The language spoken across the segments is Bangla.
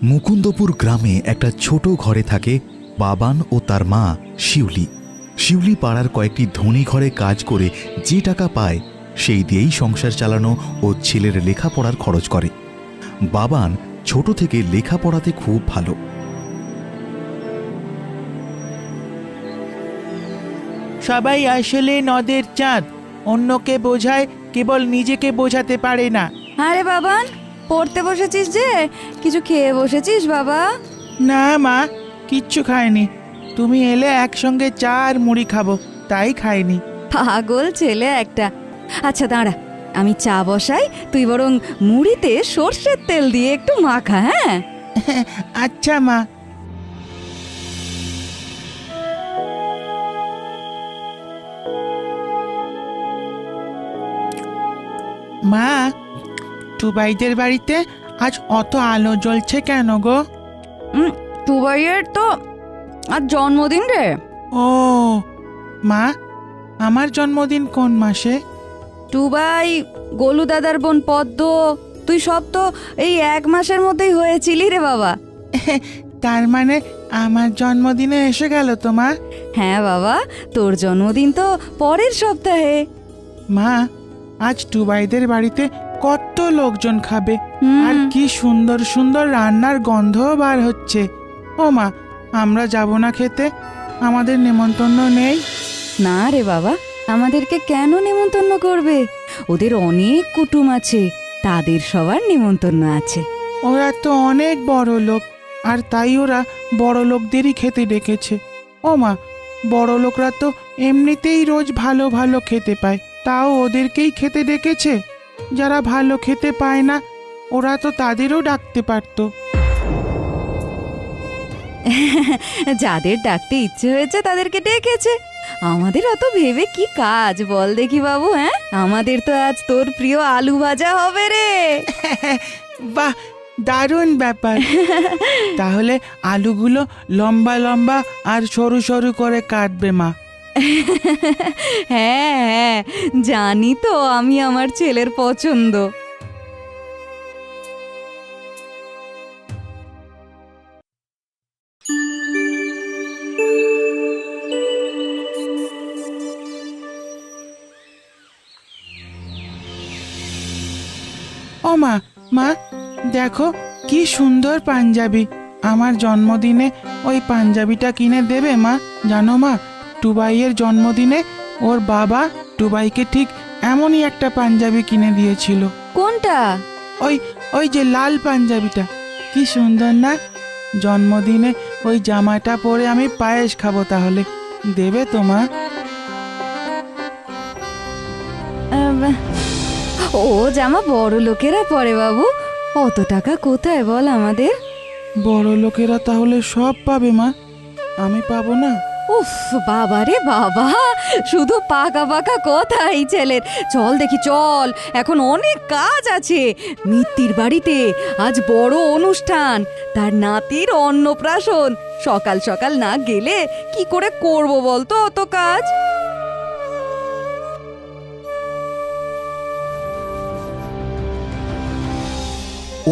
মুকুন্দপুর গ্রামে একটা ছোট ঘরে থাকে বাবান ও তার মা শিউলি। শিউলি পাড়ার কয়েকটি ধনী ঘরে কাজ করে যে টাকা পায় সেই দিয়েই সংসার চালানো ও ছেলের লেখাপড়ার খরচ করে। বাবান ছোট থেকে লেখাপড়াতে খুব ভালো। সবাই আসলে নদের চাঁদ, অন্যকে বোঝায়, কেবল নিজেকে বোঝাতে পারে না। আরে বাবান, পড়তে বসেছিস যে? কিছু খেয়ে বসেছিস বাবা? না মা, কিচ্ছু খায়নি। তুমি এলে একসঙ্গে চা আর মুড়ি খাবো, তাই খাইনি। পাগল ছেলে একটা। আচ্ছা দাঁড়া, আমি চা বসাই, তুই বরং মুড়িতে সর্ষের তেল দিয়ে একটু মাখা। হ্যাঁ আচ্ছা মা। মা, টুবাইদের বাড়িতে আজ অত আলো জ্বলছে কেন গো? টুবাইয়ের তো আজ জন্মদিন রে। ও মা, আমার জন্মদিন কোন মাসে? টুবাই, গোলু দাদার বোন পদ্ম, তুই সব তো এই 1 মাসের মধ্যেই হয়েছিলি রে বাবা। তার মানে আমার জন্মদিনে এসে গেল তো মা? হ্যাঁ বাবা, তোর জন্মদিন তো পরের সপ্তাহে। মা, আজ টুবাইদের বাড়িতে কত লোকজন খাবে, হুম। আর কি সুন্দর সুন্দর রান্নার গন্ধও বার হচ্ছে। ও মা, আমরা যাব না খেতে? আমাদের নেমন্তন্ন নেই? না রে বাবা, আমাদেরকে কেন নেমন্তন্ন করবে? ওদের অনেক কুটুম আছে, তাদের সবার নেমন্তন্ন আছে। ওরা তো অনেক বড় লোক, আর তাই ওরা বড় লোকদেরই খেতে ডেকেছে। ও মা, বড় লোকরা তো এমনিতেই রোজ ভালো ভালো খেতে পায়, তাও ওদেরকেই খেতে ডেকেছে। যারা ভালো খেতে পায় না, ওরা তো তাদেরও ডাকতে পারতো। যাদের ডাকতে ইচ্ছে হয়েছে তাদেরকে ডেকেছে। আমাদের অত ভেবে কি কাজ বল দেখি বাবু? হ্যাঁ, আমাদের তো আজ তোর প্রিয় আলু ভাজা হবে রে। বাহ, দারুণ ব্যাপার। তাহলে আলুগুলো লম্বা লম্বা আর সরু সরু করে কাটবে মা। হ্যাঁ হ্যাঁ, জানি তো আমি আমার ছেলের পছন্দ। ও মা, মা দেখো কি সুন্দর পাঞ্জাবি। আমার জন্মদিনে ওই পাঞ্জাবিটা কিনে দেবে মা? জানো মা, টুবাইয়ের জন্মদিনে ওর বাবা টুবাইকে ঠিক এমনই একটা পাঞ্জাবি কিনে দিয়েছিল। কোনটা? ওই ওই যে লাল পাঞ্জাবিটা, কি সুন্দর না? জন্মদিনে ওই জামাটা পরে আমি পায়েস খাবো, তাহলে দেবে তো মা? ও জামা বড় লোকেরা পরে বাবু, অত টাকা কোথায় বল আমাদের? বড় লোকেরা তাহলে সব পাবে মা, আমি পাবো না? উফ বাবা রে বাবা, শুধু পাকা পাকা কথা এই ছেলের। চল দেখি চল, এখন অনেক কাজ আছে। মিত্তির বাড়িতে আজ বড় অনুষ্ঠান, তার নাতির অন্নপ্রাশন। সকাল সকাল না গেলে কি করে করব বলতো অত কাজ?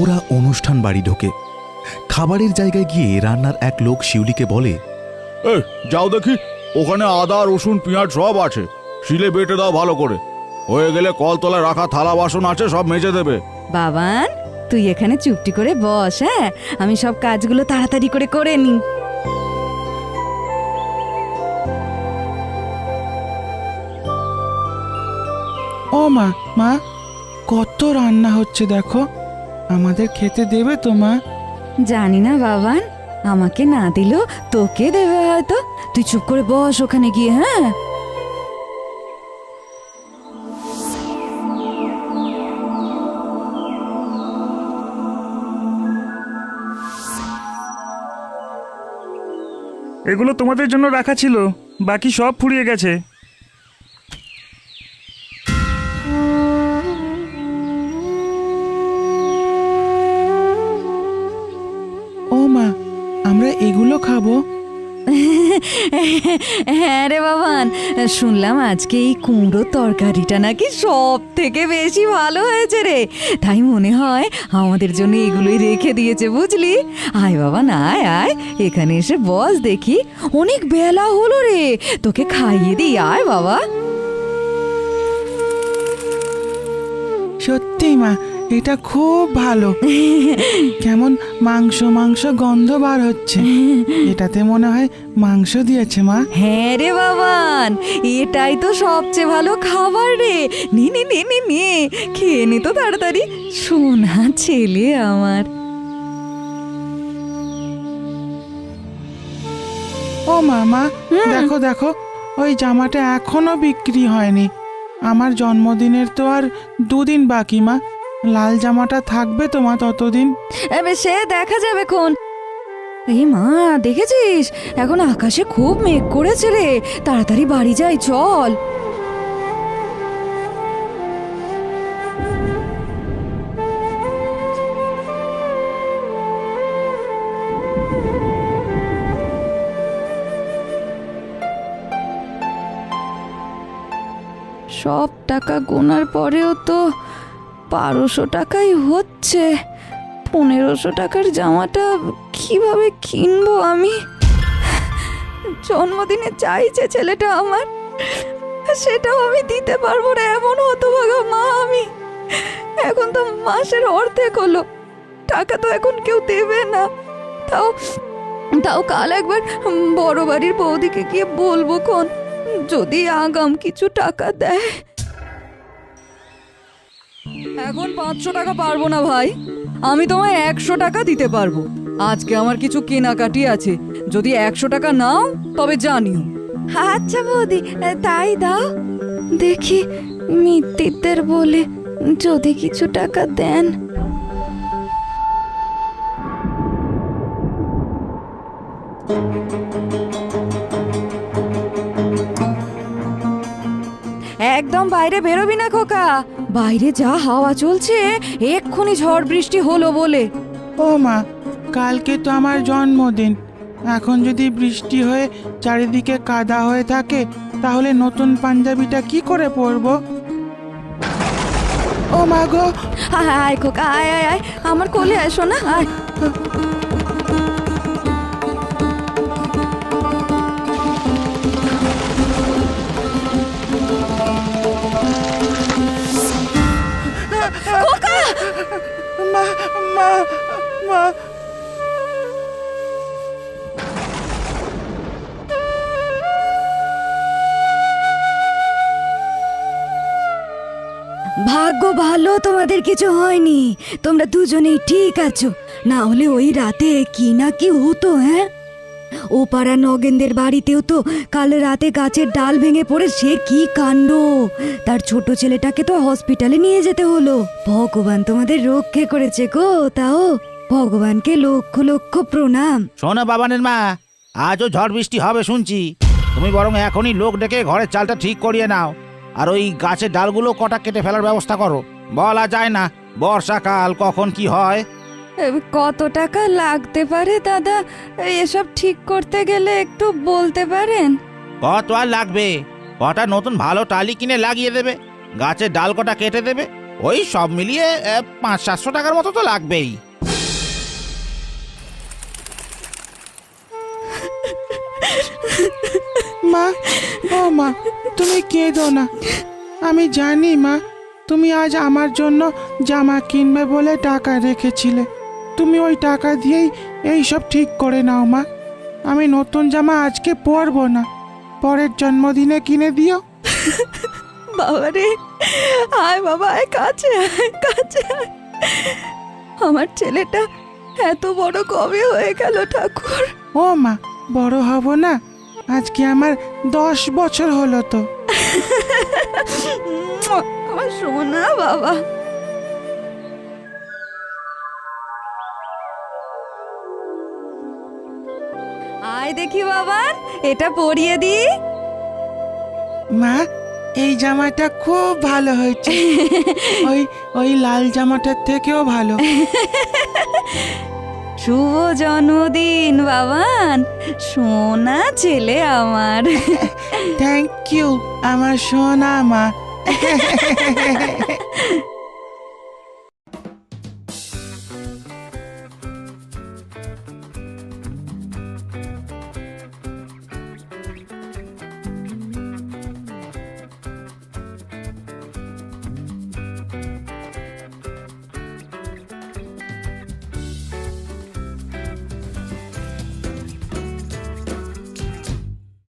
ওরা অনুষ্ঠান বাড়ি ঢোকে। খাবারের জায়গায় গিয়ে রান্নার এক লোক শিউলিকে বলে, এই যাও দেখি, ওখানে আদা রসুন পেঁয়াজ সব আছে, শিলে বেটে দাও ভালো করে। হয়ে গেলে কলতলায় রাখা থালা বাসন আছে, সব মেজে দেবে। বাবান, তুই এখানে চুপটি করে বস। হ্যাঁ, আমি সব কাজগুলো তাড়াতাড়ি করে করে নি। ও মা, মা কত রান্না হচ্ছে দেখো, আমাদের খেতে দেবে তো মা? জানি না বাবান, আমাকে না দিলেও তোকে দেবে হয়তো। তুই চুপ করে বস ওখানে গিয়ে। হ্যাঁ, এগুলো তোমাদের জন্য রাখা ছিল, বাকি সব ফুরিয়ে গেছে। ও মা, আমরা এগুলো খাবো? হ্যাঁ রে বাবান, শুনলাম আজকে এই কুমড়োর তরকারিটা নাকি সব থেকে বেশি ভালো হয়েছে রে। তাই মনে হয় আমাদের জন্য এগুলোই রেখে দিয়েছে, বুঝলি? আয় বাবান, আয় আয়, এখানে এসে বস দেখি। অনেক বেলা হলো রে, তোকে খাইয়ে দিই, আয় বাবা। সত্যি মা, এটা খুব ভালো। কেমন মাংস মাংস গন্ধ বার হচ্ছে। এটাতে মনে হয় মাংস দিয়েছে মা। হ্যাঁ রে বাবান, এটাই তো সবচেয়ে ভালো খাবার রে। নে নে নে নে নে, খেয়ে নে তো তাড়াতাড়ি, সোনা ছেলে আমার। ও মামা, দেখো দেখো, ওই জামাটা এখনো বিক্রি হয়নি। আমার জন্মদিনের তো আর 2 দিন বাকি মা। লাল জামাটা থাকবে তো মা ততদিন? এবে সে দেখা যাবে কোন। এই মা, দেখেছিস এখন আকাশে খুব মেঘ করেছে রে, তাড়াতাড়ি বাড়ি যাই, চল। সব টাকা গোনার পরেও তো 1200 টাকাই হচ্ছে। 1500 টাকার জামাটা কিভাবে কিনবো আমি? জন্মদিনে চাইছে ছেলেটা আমার, সেটাও আমি দিতে পারবো না, এমন হতভাগা মা আমি। এখন তো মাসের অর্ধেক হলো, টাকা তো এখন কেউ দেবে না। তাও তাও কাল একবার বড় বাড়ির বৌদিকে গিয়ে বলবো কোন, যদি আগাম কিছু টাকা দেয়। এখন 500 টাকা পারবো না ভাই, আমি তোমায় 100 টাকা দিতে পারবো। আজকে আমার কিছু কেনাকাটি আছে, যদি 100 টাকা নাও তবে জানিও। আচ্ছা বৌদি, তাই দাও। দেখি মিত্তিরদের বলে যদি কিছু টাকা দেন। একদম বাইরে বেরোবি না খোকা, বাইরে যা হাওয়া চলছে, এক্ষুনি ঝড় বৃষ্টি হলো বলে। ও মা, কালকে তো আমার জন্মদিন। এখন যদি বৃষ্টি হয়ে চারিদিকে কাদা হয়ে থাকে, তাহলে নতুন পাঞ্জাবিটা কি করে পরবো? ও মা গো! আয় আয় খোকা, আয় আয় আয়, আমার কোলে আয় সোনা, আয়। মা মা মা! ভাগ্য ভালো তোমাদের কিছু হয়নি, তোমরা দুজনেই ঠিক আছো। না হলে ওই রাতে কি না কি হতো। হ্যাঁ, ও পাড়া নগেনদের বাড়িতেও তো কাল রাতে গাছের ডাল ভেঙে পড়ে সে কি কাণ্ড। তার ছোট ছেলেটাকে তো হসপিটালে নিয়ে যেতে হলো। ভগবান তোমাদের রক্ষে করেছে গো, তাও ভগবানকে লক্ষ লক্ষ প্রণাম। শোনো বাবানের মা, আজও ঝড় বৃষ্টি হবে শুনছি। তুমি বরং এখনই লোক ডেকে ঘরের চালটা ঠিক করিয়ে নাও, আর ওই গাছের ডালগুলো কটা কেটে ফেলার ব্যবস্থা করো। বলা যায় না বর্ষাকাল কখন কি হয়। কত টাকা লাগতে পারে দাদা, এসব ঠিক করতে গেলে একটু বলতে পারেন? কত আর লাগবে, কটা নতুন ভালো টালি কিনে লাগিয়ে দেবে, গাছের ডাল কটা কেটে দেবে, ওই সব মিলিয়ে 500-700 টাকার মতো তো লাগবেই। মা, ও মা, তুমি কেঁদো না। আমি জানি মা, তুমি আজ আমার জন্য জামা কিনবে বলে টাকা রেখেছিলে। তুমি ওই টাকা দিয়েই এই সব ঠিক করে নাও মা। আমি নতুন জামা আজকে পরবো না, পরের জন্মদিনে কিনে দিও। বাবা রে, আয় বাবা, আয় কাছে, আয় কাছে আয়। আমার ছেলেটা এত বড় কবে হয়ে গেল ঠাকুর? ও মা, বড় হব না? আজকে আমার 10 বছর হলো তো। আমার সোনা বাবা। আয় দেখি বাবা, এটা পরিয়ে দি। মা, এই জামাটা খুব ভালো হয়েছে। ওই ওই লাল জামাটার থেকেও ভালো। শুভ জন্মদিন বাবান, সোনা ছেলে আমার। থ্যাংক ইউ আমার সোনা মা।